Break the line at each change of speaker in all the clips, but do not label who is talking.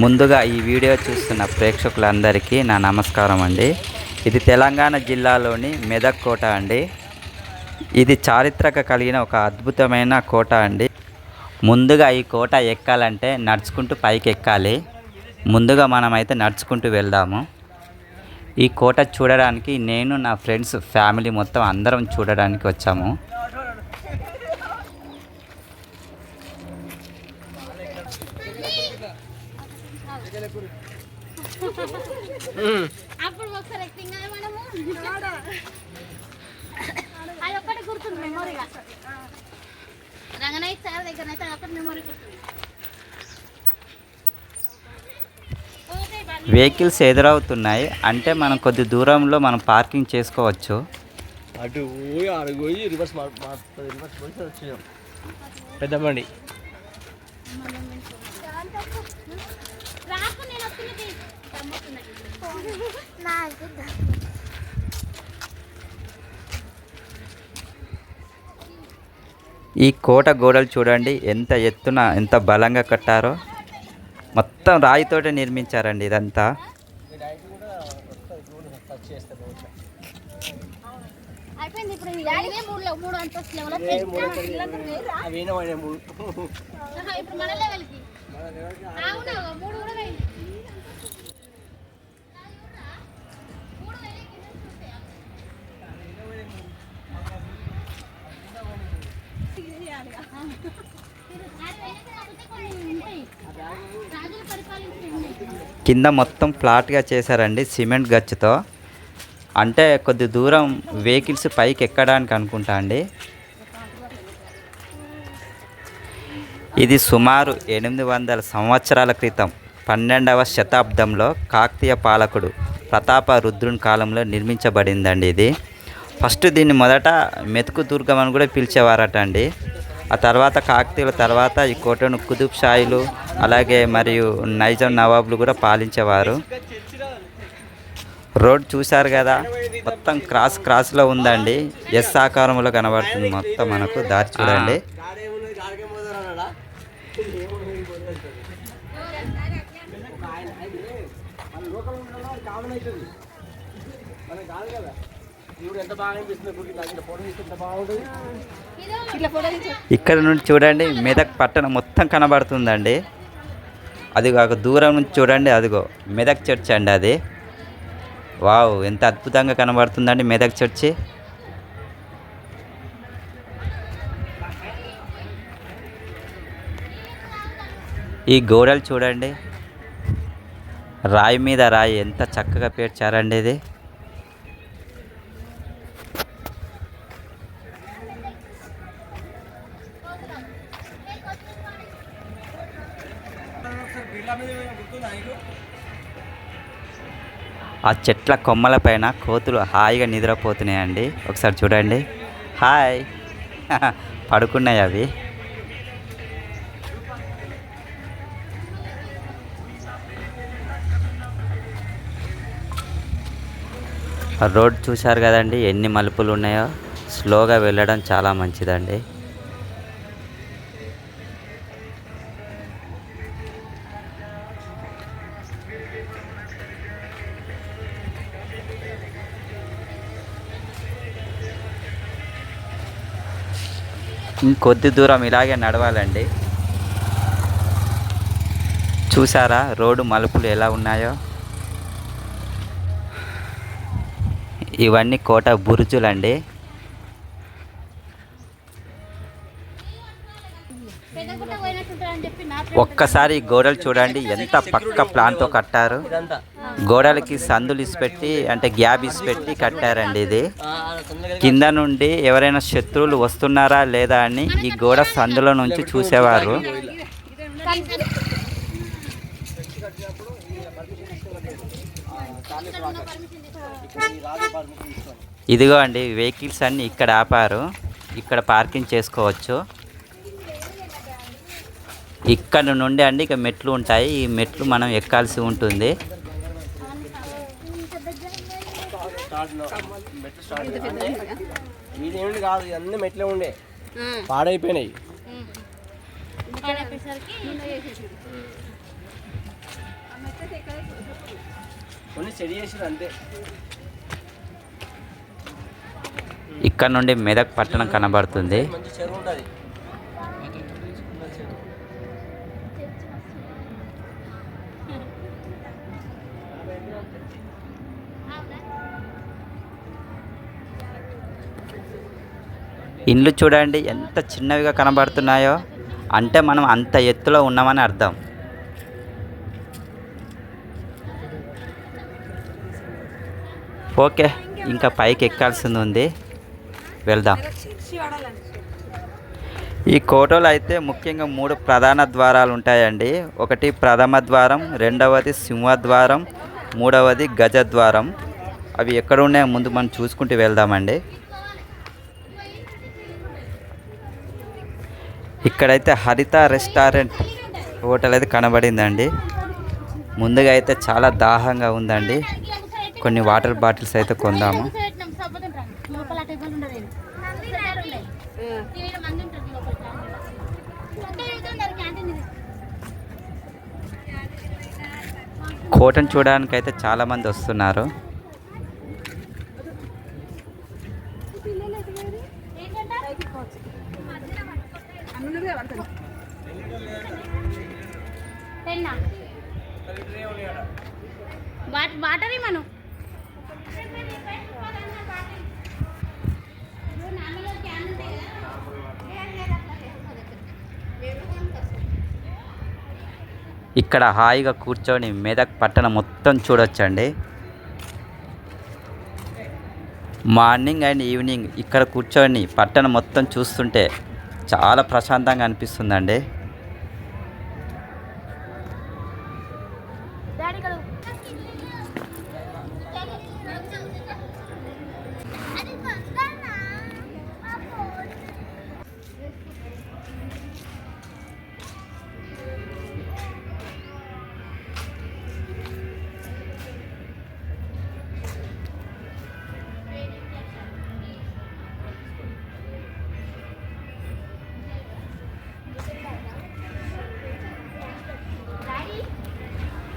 ముందుగా ఈ వీడియో చూస్తున్న ప్రేక్షకులందరికీ నా నమస్కారం అండి. ఇది తెలంగాణ జిల్లాలోని మెదక్ కోట అండి. ఇది చారిత్రక కలిగిన ఒక అద్భుతమైన కోట అండి. ముందుగా ఈ కోట ఎక్కాలంటే నడుచుకుంటూ పైకి ఎక్కాలి. ముందుగా మనమైతే నడుచుకుంటూ వెళ్దాము. ఈ కోట చూడడానికి నేను నా ఫ్రెండ్స్ ఫ్యామిలీ మొత్తం అందరం చూడడానికి వచ్చాము. వెహికల్స్ ఎదురవుతున్నాయి అంటే మనం కొద్ది దూరంలో మనం పార్కింగ్ చేసుకోవచ్చు.
అటు పోయి రివర్స్ పెద్ద బండి
ఈ కోట గోడలు చూడండి ఎంత ఎత్తున ఎంత బలంగా కట్టారో. మొత్తం రాయితోటే నిర్మించారండి ఇదంతా. కింద మొత్తం ఫ్లాట్గా చేశారండి సిమెంట్ గచ్చుతో. అంటే కొద్ది దూరం వెహికల్స్ పైకి ఎక్కడానికి అనుకుంటా అండి. ఇది సుమారు 800 సంవత్సరాల క్రితం 12వ శతాబ్దంలో కాకతీయ పాలకుడు ప్రతాపరుద్రుని కాలంలో నిర్మించబడిందండి ఇది. ఫస్ట్ దీన్ని మొదట మెతుకు దుర్గం అని కూడా పిలిచేవారట అండి. ఆ తర్వాత కాకతీయుల తర్వాత ఈ కోటను కుతుబ్ షాహీలు అలాగే మరియు నైజాం నవాబులు కూడా పాలించేవారు. రోడ్ చూశారు కదా, మొత్తం క్రాస్లో ఉందండి. ఎస్ ఆకారంలో కనబడుతుంది మొత్తం మనకు. దారి చూడండి. ఇక్కడ నుండి చూడండి మెదక్ పట్టణం మొత్తం కనబడుతుందండి. అదిగో దూరం నుంచి చూడండి, అదిగో మెదక్ చర్చ్ అండి అది. వావ్, ఎంత అద్భుతంగా కనబడుతుందండి మెదక్ చర్చి. ఈ గోడలు చూడండి, రాయి మీద రాయి ఎంత చక్కగా పేర్చారండి ఇది. ఆ చెట్ల కొమ్మల పైన కోతులు హాయిగా నిద్రపోతున్నాయండి. ఒకసారి చూడండి, హాయ్ పడుకున్నాయి అవి. రోడ్ చూశారు కదండి ఎన్ని మలుపులు ఉన్నాయో. స్లోగా వెళ్ళడం చాలా మంచిదండి. ఇంకొద్ది దూరం ఇలాగే నడవాలండి. చూసారా రోడ్డు మలుపులు ఎలా ఉన్నాయో. ఇవన్నీ కోట బురుజులండి. ఒక్కసారి గోడలు చూడండి ఎంత పక్క ప్లాన్తో కట్టారు. గోడలకి సందులు ఇసిపెట్టి అంటే గ్యాప్ ఇసిపెట్టి కట్టారండి ఇది. కింద నుండి ఎవరైనా శత్రువులు వస్తున్నారా లేదా అని ఈ గోడ సందులో నుంచి చూసేవారు. ఇదిగో అండి వెహికల్స్ అన్నీ ఇక్కడ ఆపారు. ఇక్కడ పార్కింగ్ చేసుకోవచ్చు. ఇక్కడ నుండి అండి ఇక మెట్లు ఉంటాయి. ఈ మెట్లు మనం ఎక్కాల్సి ఉంటుంది.
వీడేమిటి కాదు, ఇవన్నీ మెట్లే ఉండే పాడైపోయినాయి. కొన్ని స్టడీ చేసారు అంతే.
ఇక్కడ నుండి మెదక్ పట్టణం కనబడుతుంది.
మంచి చెరువు ఉంటుంది.
ఇండ్లు చూడండి ఎంత చిన్నవిగా కనబడుతున్నాయో, అంటే మనం అంత ఎత్తులో ఉన్నామని అర్థం. ఓకే, ఇంకా పైకి ఎక్కాల్సింది ఉంది, వెళ్దాం. ఈ కోటలో అయితే ముఖ్యంగా 3 ప్రధాన ద్వారాలు ఉంటాయండి. ఒకటి ప్రథమ ద్వారం, రెండవది సింహద్వారం, మూడవది గజద్వారం. అవి ఎక్కడ ఉన్నాయో ముందు మనం చూసుకుంటూ వెళ్దామండి. ఇక్కడైతే హరిత రెస్టారెంట్ హోటల్ అయితే కనబడిందండి. ముందుగా అయితే చాలా దాహంగా ఉందండి. కొన్ని వాటర్ బాటిల్స్ అయితే కొందాము. కోటను చూడడానికి అయితే చాలా మంది వస్తున్నారు.
వాటర్ మనం
ఇక్కడ హాయిగా కూర్చొని మెదక్ పట్టణం మొత్తం చూడొచ్చండి. మార్నింగ్ అండ్ ఈవినింగ్ ఇక్కడ కూర్చొని పట్టణం మొత్తం చూస్తుంటే చాలా ప్రశాంతంగా అనిపిస్తుందండి.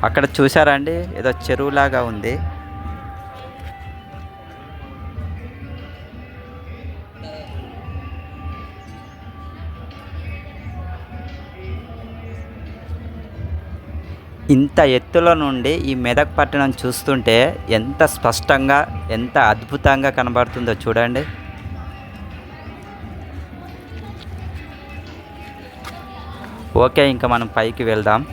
అక్కడ చూసారండి, ఏదో చెరువులాగా ఉంది. ఇంత ఎత్తులో నుండి ఈ మెదక్ పట్టణం చూస్తుంటే ఎంత స్పష్టంగా, ఎంత అద్భుతంగా కనబడుతుందో చూడండి. ఓకే, ఇంకా మనం పైకి వెళ్దాం.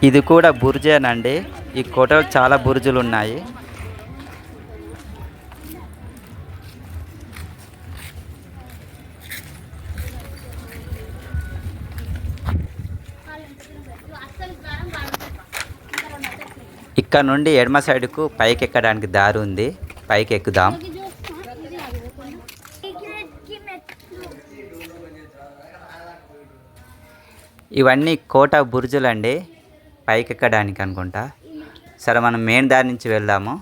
ఇది కూడా బుర్జేనండి. ఈ కోటలో చాలా బుర్జులు ఉన్నాయి. ఇక్కడ నుండి ఎడమ సైడ్కు పైకి ఎక్కడానికి దారి ఉంది, పైకి ఎక్కుదాం. ఇవన్నీ కోట బుర్జులండి, పైకి ఎక్కడానికి అనుకుంటా. సరే, మనం మెయిన్ దారి నుంచి వెళ్దాము.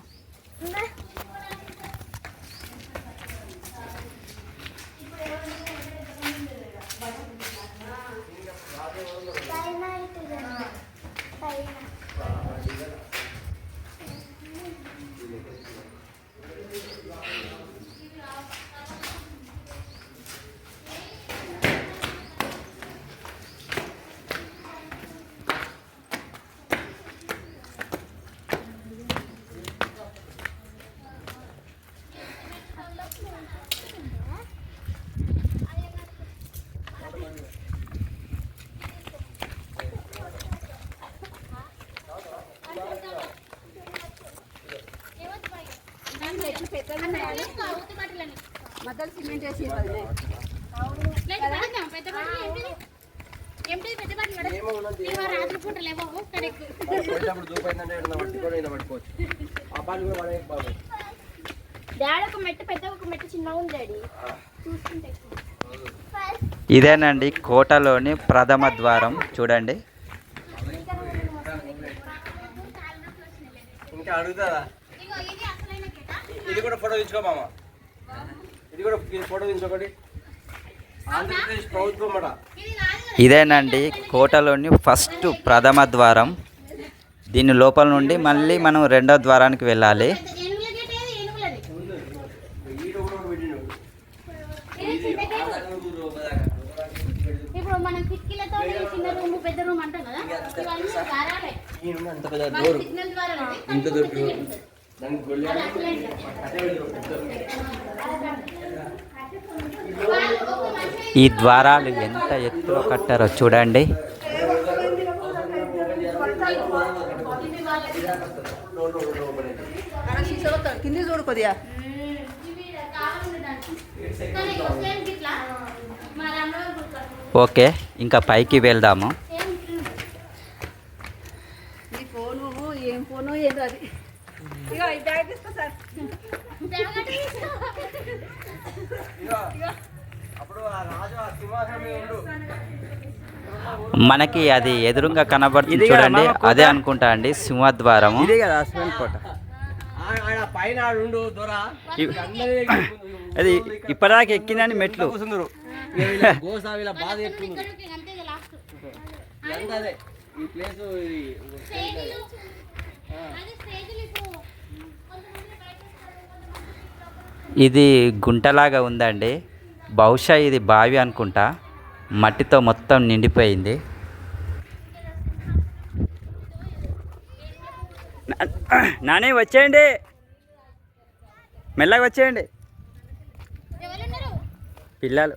మధ్యలో సిమెంట్ వేసి
ఇదేనండి కోటలోని ప్రథమ ద్వారం, చూడండి.
ఇంకా అడుగుతారా ఇది కూడా ఫోటో తీసుకో మామ ఇది కూడా ఫోటో తీసుకోకటి ఆంధ్రప్రదేశ్ ప్రభుత్వం అట
ఇదేనండి కోటలోని ఫస్ట్ ప్రథమ ద్వారం. దీని లోపల నుండి మళ్ళీ మనం రెండో ద్వారానికి వెళ్ళాలి.
ఇప్పుడు మనం కిటికీలతో చిన్న రూమ్ పెద్ద రూమ్ అంటాం కదా, ఇవన్నీ దారాలే.
అంత పెద్ద డోర్
సిగ్నల్ ద్వారా
ఇంత దొరికి దానికి గొల్లె
ఈ ద్వారాలు ఎంత ఎత్తులో కట్టారో చూడండి.
కింది చూడు కొద్దిగా.
ఓకే, ఇంకా పైకి వెళ్దాము.
ఈ ఫోను ఏం ఫోను ఏదో అది. ఇగో ఈ బ్యాగ్ తీసుకో సార్.
అప్పుడు ఆ రాజు ఆ సింహాసనం మీద ఉండు.
మనకి అది ఎదురుగా కనబడుతుంది చూడండి, అదే అనుకుంటా అండి సింహద్వారము.
ఇదే కదా హస్బెండ్ కోట. ఆయన పైన ఆడుండు దొరా
అది ఇప్పటిదాకా ఎక్కిందని మెట్లు.
కూర్చుందరు గోసా వీళ్ళ బాధ ఎక్కుంది. అదే ఈ ప్లేస్
ఇది గుంటలాగా ఉందండి. బహుశా ఇది బావి అనుకుంటా, మట్టితో మొత్తం నిండిపోయింది. నానే వచ్చేయండి, మెల్లగా వచ్చేయండి పిల్లలు.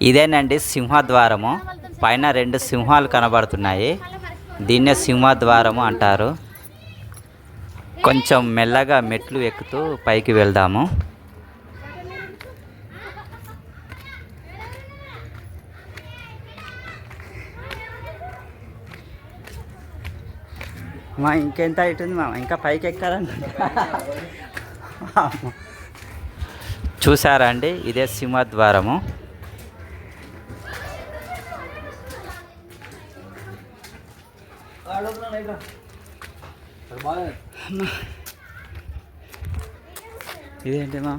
ఇదేనండి సింహద్వారము. పైన 2 సింహాలు కనబడుతున్నాయి. దీన్నే సింహద్వారము అంటారు. కొంచెం మెల్లగా మెట్లు ఎక్కుతూ పైకి వెళ్దాము. మా ఇంకెంత అవుతుంది మామ, ఇంకా పైకి ఎక్కాలండి. చూసారా అండి, ఇదే సింహద్వారము. ఇదేంటి మా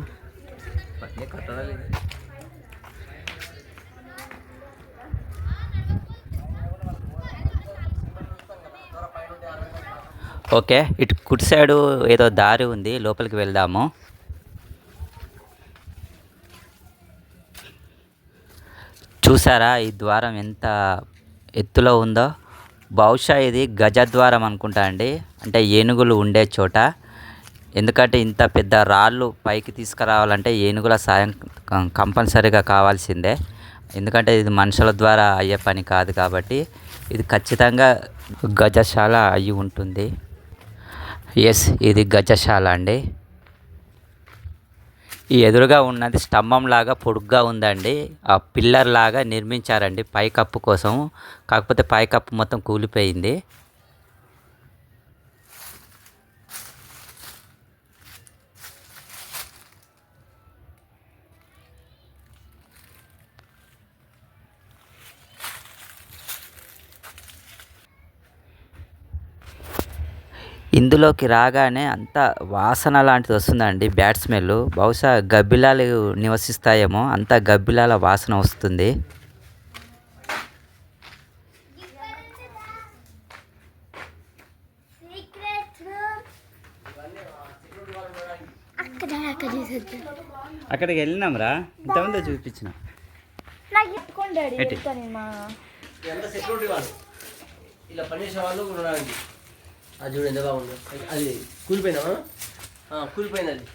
ఓకే, ఇటు కుడి సైడు ఏదో దారి ఉంది, లోపలికి వెళ్దాము. చూసారా ఈ ద్వారం ఎంత ఎత్తులో ఉందో. బహుశా ఇది గజద్వారం అనుకుంటా అండి, అంటే ఏనుగులు ఉండే చోట. ఎందుకంటే ఇంత పెద్ద రాళ్ళు పైకి తీసుకురావాలంటే ఏనుగుల సాయం కంపల్సరీగా కావాల్సిందే. ఎందుకంటే ఇది మనుషుల ద్వారా అయ్యే పని కాదు కాబట్టి ఇది ఖచ్చితంగా గజశాల అయి ఉంటుంది. ఎస్, ఇది గజశాల అండి. ఈ ఎదురుగా ఉన్నది స్తంభం లాగా పొడుగ్గా ఉందండి. ఆ పిల్లర్ లాగా నిర్మించారండి పైకప్పు కోసం. కాకపోతే పైకప్పు మొత్తం కూలిపోయింది. ఇందులోకి రాగానే అంత వాసన లాంటిది వస్తుందండి, బ్యాడ్ స్మెల్. బహుశా గబ్బిలాలు నివసిస్తాయేమో, అంత గబ్బిలాల వాసన వస్తుంది. అక్కడికి వెళ్ళినాం రా, ఇంతమంది చూపించిన.
ఎంత సెక్యూరిటీ వాళ్ళు ఇలా పనిచేసే వాళ్ళు కూడా ఉన్నారండి. అది చూడు ఎంత బాగుందో. అది కూలిపోయిందా? కూలిపోయింది అది.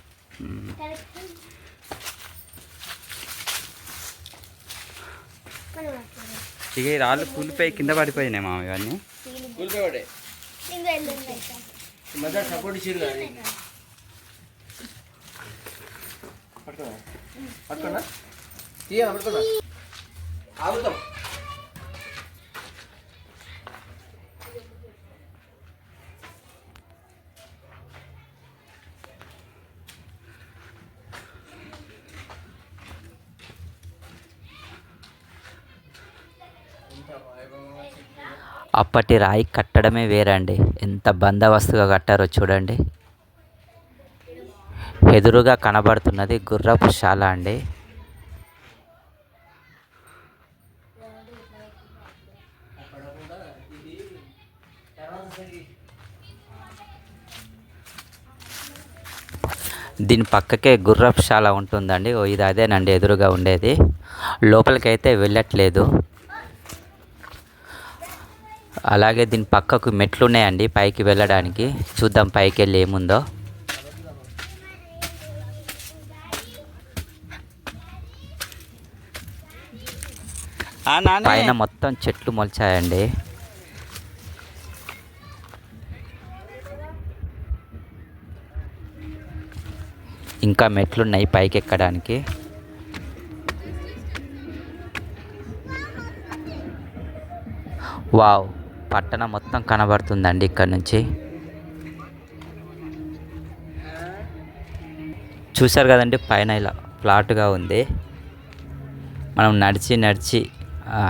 ఇక ఈ రాళ్ళు కూలిపోయి కింద పడిపోయినాయి మా ఇవన్నీ.
కూలిపోయాడే మధ్య సపోర్ట్ ఇచ్చారు కదా. పట్టుకున్నా పట్టుకున్నా తీయ పట్టుకున్నా. ఆగుతాం.
అప్పటి రాయి కట్టడమే వేరండి. ఎంత బందోబస్తుగా కట్టారో చూడండి. ఎదురుగా కనబడుతున్నది గుర్రపు శాల అండి. దీని పక్కకే గుర్రపు శాల ఉంటుందండి. ఇది అదేనండి ఎదురుగా ఉండేది. లోపలికైతే వెళ్ళట్లేదు. అలాగే దీని పక్కకు మెట్లు ఉన్నాయండి పైకి వెళ్ళడానికి. చూద్దాం పైకి వెళ్ళి ఏముందో. పైన మొత్తం చెట్లు మొలిచాయండి. ఇంకా మెట్లున్నాయి పైకి ఎక్కడానికి. వావ్, పట్టణం మొత్తం కనబడుతుందండి ఇక్కడ నుంచి. చూశారు కదండి, పైన ఇలా ఫ్లాట్గా ఉంది. మనం నడిచి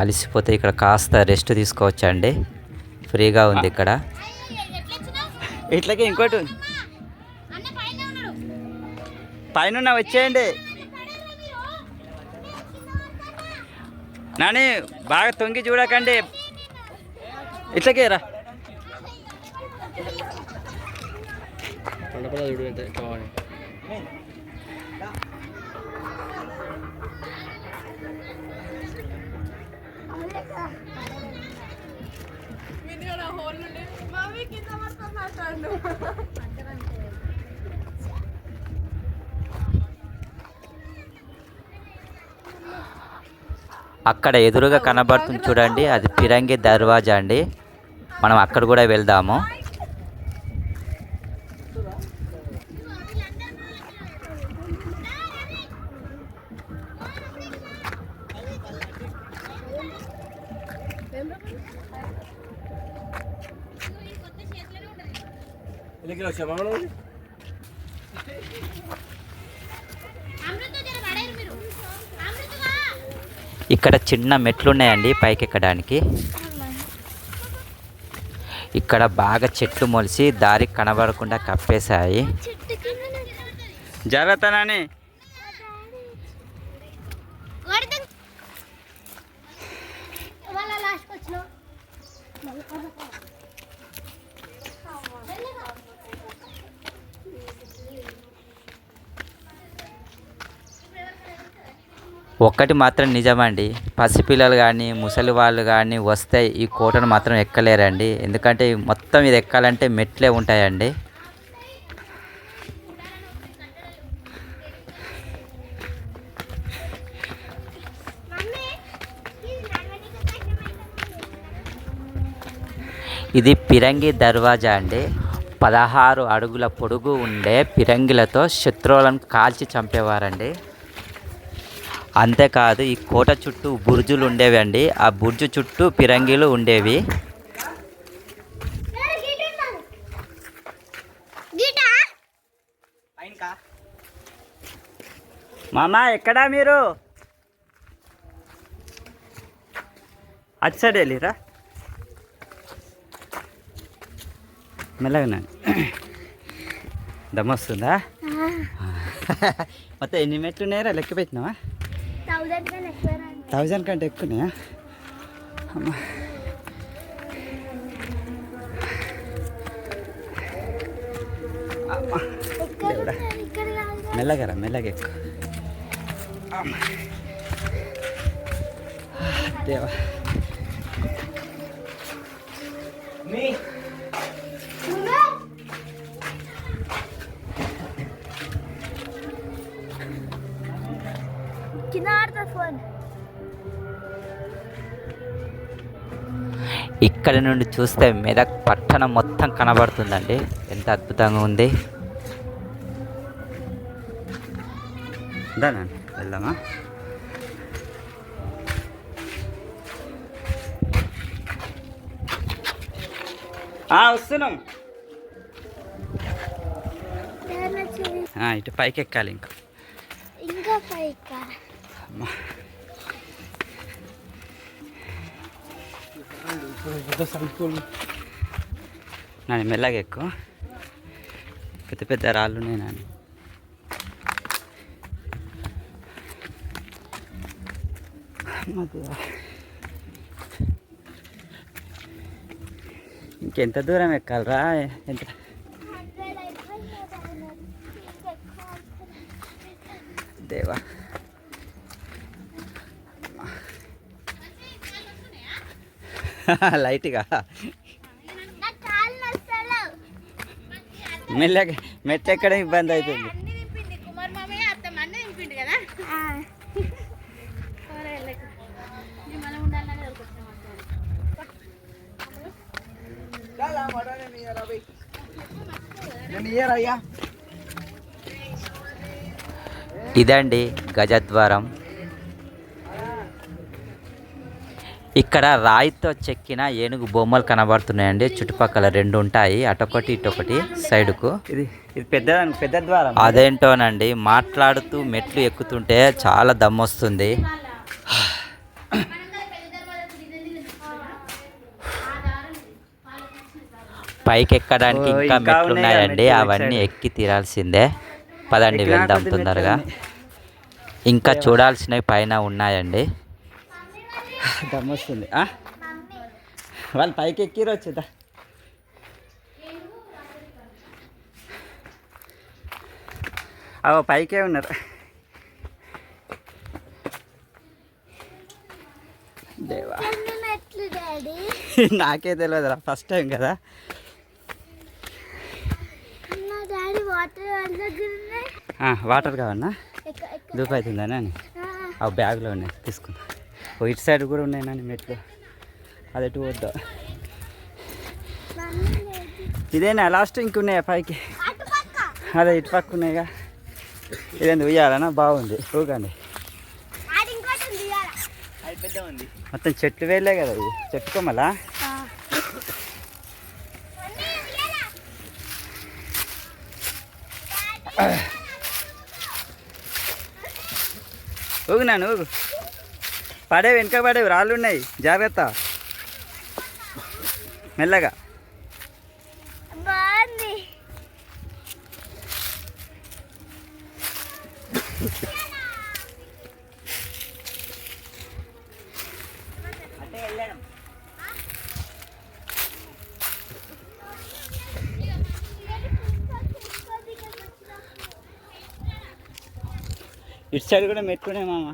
అలసిపోతే ఇక్కడ కాస్త రెస్ట్ తీసుకోవచ్చండి. ఫ్రీగా ఉంది ఇక్కడ. ఇట్లాగే ఇంకోటి పైన వచ్చేయండి నాని, బాగా తొంగి చూడకండి. ఇట్లాగే రా. అక్కడ ఎదురుగా కనబడుతుంది చూడండి, అది ఫిరంగి దర్వాజా అండి. మనం అక్కడ కూడా వెళ్దాము. ఇక్కడ చిన్న మెట్లు ఉన్నాయండి పైకి ఎక్కడానికి. ఇక్కడ బాగా చెట్లు మొలిసి దారికి కనబడకుండా కప్పేశాయి. జాగ్రత్తనాని. ఒక్కటి మాత్రం నిజమండి, పసిపిల్లలు కానీ ముసలి వాళ్ళు కానీ వస్తే ఈ కోటను మాత్రం ఎక్కలేరండి. ఎందుకంటే మొత్తం ఇది ఎక్కాలంటే మెట్లే ఉంటాయండి. ఇది ఫిరంగి దర్వాజా అండి. 16 అడుగుల పొడుగు ఉండే ఫిరంగిలతో శత్రువులను కాల్చి చంపేవారండి. అంతేకాదు ఈ కోట చుట్టూ బుర్జులు ఉండేవి అండి. ఆ బుర్జు చుట్టూ ఫిరంగిలు ఉండేవి. మామా ఎక్కడా మీరు? అటు సైడ్ వెళ్ళిరా మెల్లగా. దమ్మొస్తుందా? మొత్తం ఎన్ని మెట్లు ఉన్నాయరా లెక్క పెట్టినావా? 1000 కంటే ఎక్కువనే. మెల్లగరా, మెల్లగా ఎక్కువ. దేవా ఇక్కడ నుండి చూస్తే మెదక్ పట్టణం మొత్తం కనబడుతుందండి. ఎంత అద్భుతంగా ఉంది. దానండి వెళ్దామా? వస్తున్నాం. ఇటు పైకి ఎక్కాలి ఇంకా. అమ్మా. నాని మెల్లగా ఎక్కువ, పెద్ద పెద్ద రాళ్ళు ఉన్నాయి నాని. ఇంకెంత దూరం ఎక్కాలరా? ఎంత దేవా. లైట్గా మెల్లగా మెట్టు ఎక్కడం ఇబ్బంది అవుతుంది. ఇదండి గజద్వారం. ఇక్కడ రాయితో చెక్కిన ఏనుగు బొమ్మలు కనబడుతున్నాయండి. చుట్టుపక్కల 2 ఉంటాయి, అటొకటి ఇటొకటి సైడ్కు. ఇది పెద్ద ద్వారం. అదేంటోనండి, మాట్లాడుతూ మెట్లు ఎక్కుతుంటే చాలా దమ్మొస్తుంది. పైకి ఎక్కడానికి ఇంకా మెట్లు ఉన్నాయండి, అవన్నీ ఎక్కి తీరాల్సిందే. పదండి వెళ్దాం తొందరగా. ఇంకా చూడాల్సినవి పైన ఉన్నాయండి. దమ్మొస్తుంది. వాళ్ళు పైకి ఎక్కిరు వచ్చేదా. పైకే ఉన్నారు. దేవా నాకే తెలియదురా, ఫస్ట్ టైం కదా. వాటర్ కావన్నా దూపు అవుతుందని అని ఆ బ్యాగ్లో ఉన్నాయి, తీసుకున్నా. ఇటు సైడ్ కూడా ఉన్నాయి నాని మెట్లు, అది ఎటు పోద్దా. ఇదేనా లాస్ట్ ఇంకున్నాయా పైకి? అదే ఇటు పక్క ఉన్నాయిగా. ఇదేంది ఉయ్యాలనా? బాగుంది, ఊగండి. మొత్తం చెట్లు వేలే కదా, ఇది చెట్టు కొమ్మలా. ఊగు నాను ఊగు. పడేవి వెనక పడేవి, రాళ్ళు ఉన్నాయి, జాగ్రత్త. మెల్లగా. ఇటు సైడ్ కూడా మెట్టుకునే మామ.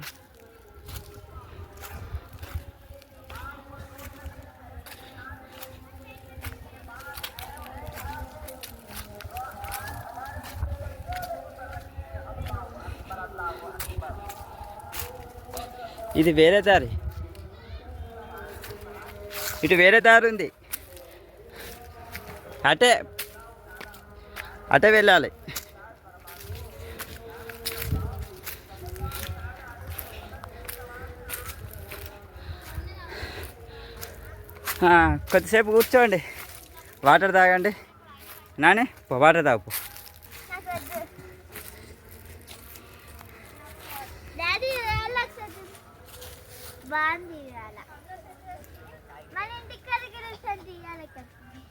ఇది వేరే దారి, ఇటు వేరే దారి ఉంది. అటే వెళ్ళాలి. కొద్దిసేపు కూర్చోండి, వాటర్ తాగండి. నానే వాటర్ తాగు.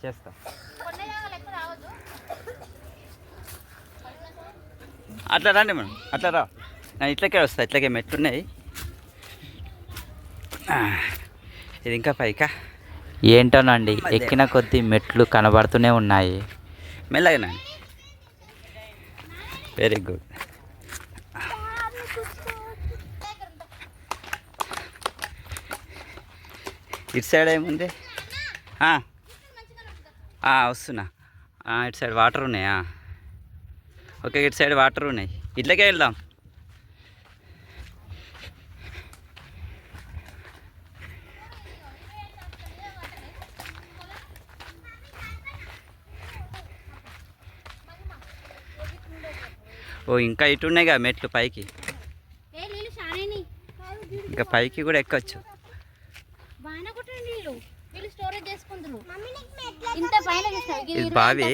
చేస్తా. అట్లా రండి మేడం, అట్లా రా. నేను ఇట్లకే వస్తా, ఇట్లకే మెట్లున్నాయి. ఇది ఇంకా పైకా ఏంటోనండి, ఎక్కిన కొద్దీ మెట్లు కనబడుతూనే ఉన్నాయి. మెల్లగానండి. Very good. ఇటు సైడ్ ఏముంది? వస్తున్నా. ఇటు సైడ్ వాటర్ ఉన్నాయా? ఓకే, ఇటు సైడ్ వాటర్ ఉన్నాయి, ఇట్లకే వెళ్దాం. ఇంకా ఇటు ఉన్నాయి కదా మెట్లు పైకి, ఇంకా పైకి కూడా ఎక్కొచ్చు.
ఇంత పైన చూస్తావు
ఇది బావి.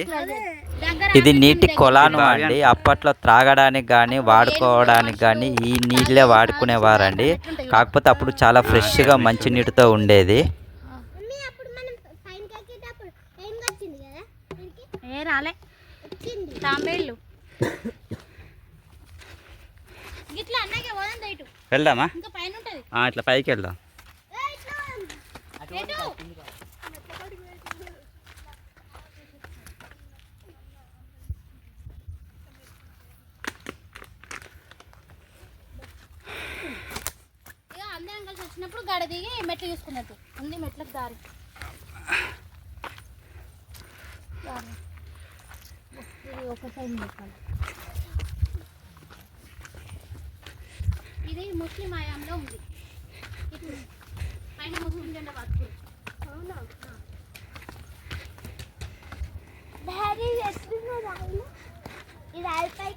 దగ్గర
ఇది నీటి కొలాను అండి. అప్పట్లో త్రాగడానికి కానీ వాడుకోవడానికి కానీ ఈ నీళ్ళే వాడుకునేవారండి. కాకపోతే అప్పుడు చాలా ఫ్రెష్గా మంచి నీటితో ఉండేది.
ఏ రాలే తాంబేళ్ళు ఇట్లా అన్నకే పోదాం ఇటు
వెళ్దామా?
ఇంకా పైన ఉంటది
ఇట్లా పైకి వెళ్దాం.
ఇక అందరం కలిసి వచ్చినప్పుడు గడ దిగి మెట్లు చూసుకున్నట్టు ఉంది. మెట్లకు దారి ఇది ఒక సైడ్ పెట్టాలి. ఇది ముస్లిం ఆయాంలో ఉంది. ఇటు పైన ముస్లిం జెండా పట్టుకు ఇది అయిపోయి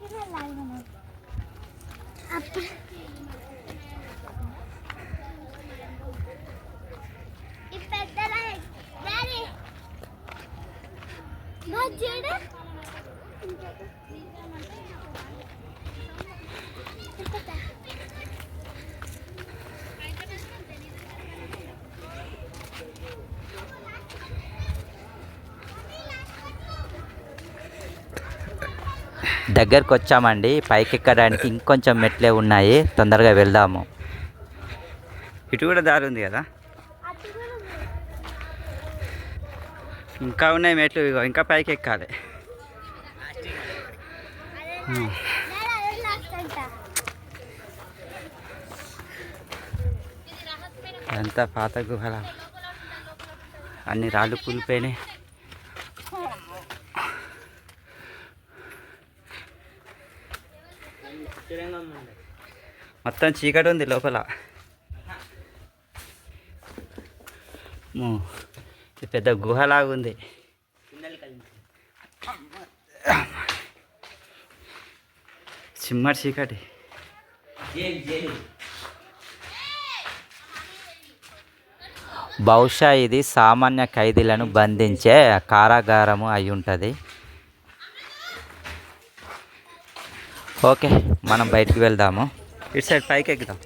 దగ్గరకు వచ్చామండి. పైకి ఎక్కడానికి ఇంకొంచెం మెట్లే ఉన్నాయి. తొందరగా వెళ్దాము. ఇటు కూడా దారి ఉంది కదా. ఇంకా ఉన్నాయి మెట్లు. ఇగో ఇంకా పైకి ఎక్కాలి. అంతా పాత గుహల, అన్ని రాళ్ళు కూలిపోయినాయి. మొత్తం చీకటి ఉంది లోపల. ఇది పెద్ద గుహలాగా ఉంది. చిమ్మడి చీకటి. బహుశా ఇది సామాన్య ఖైదీలను బంధించే కారాగారము అయి ఉంటుంది. ఓకే, మనం బయటికి వెళ్దాము. ఇటు సైడ్ పైకి ఎక్కుదాం.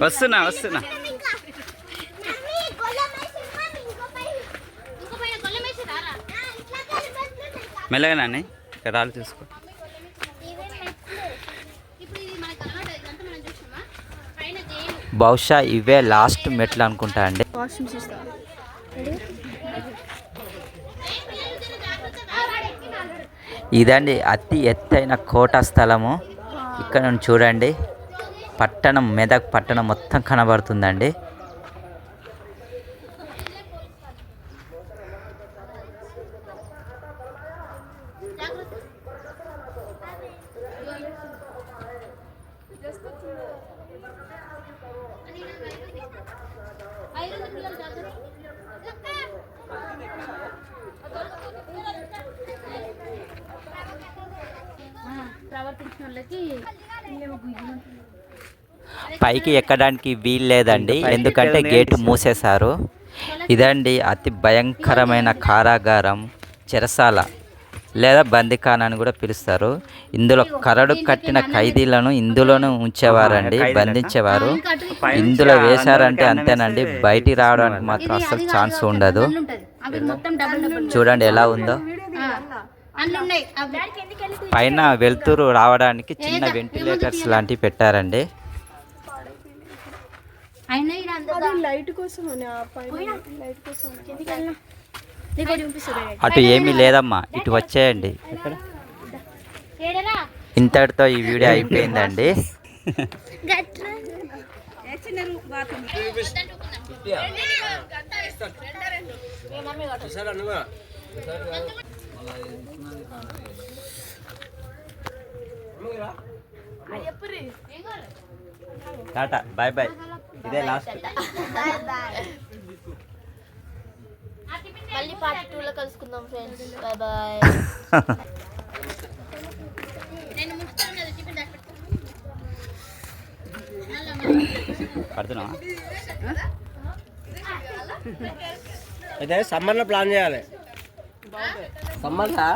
వస్తున్నా మెల్లగా నాని, రాళ్ళు చూసుకో. బహుశా ఇవే లాస్ట్ మెట్లు అనుకుంటా అండి. ఇదండి అతి ఎత్తైన కోట స్థలము. ఇక్కడ నుంచి చూడండి పట్టణం, మెదక్ పట్టణం మొత్తం కనబడుతుందండి. పైకి ఎక్కడానికి వీలు లేదండి, ఎందుకంటే గేటు మూసేశారు. ఇదండి అతి భయంకరమైన కారాగారం, చెరసాల లేదా బందిఖానా అని కూడా పిలుస్తారు. ఇందులో కరడు కట్టిన ఖైదీలను ఇందులోనే ఉంచేవారండి, బంధించేవారు. ఇందులో వేశారంటే అంతేనండి, బయటికి రావడానికి మాత్రం అసలు ఛాన్స్ ఉండదు. చూడండి ఎలా ఉందో. పైన వెలుతురు రావడానికి చిన్న వెంటిలేటర్స్ లాంటివి పెట్టారండి. అటు ఏమీ లేదమ్మా, ఇటు వచ్చేయండి. ఇంతటితో ఈ వీడియో అయిపోయిందండి. Ta-ta, bye bye. ఇదే లాస్ట్.
మళ్ళీ పార్ట్ 2 లో కలుసుకుందాం ఫ్రెండ్స్. Bye bye. నేను ముస్తాను కదా టిఫిన్ దాచి పెడతా.
కడుతున్నావా?
అయితే సమ్మర్లో ప్లాన్ చేయాలి. సమ్మర్లో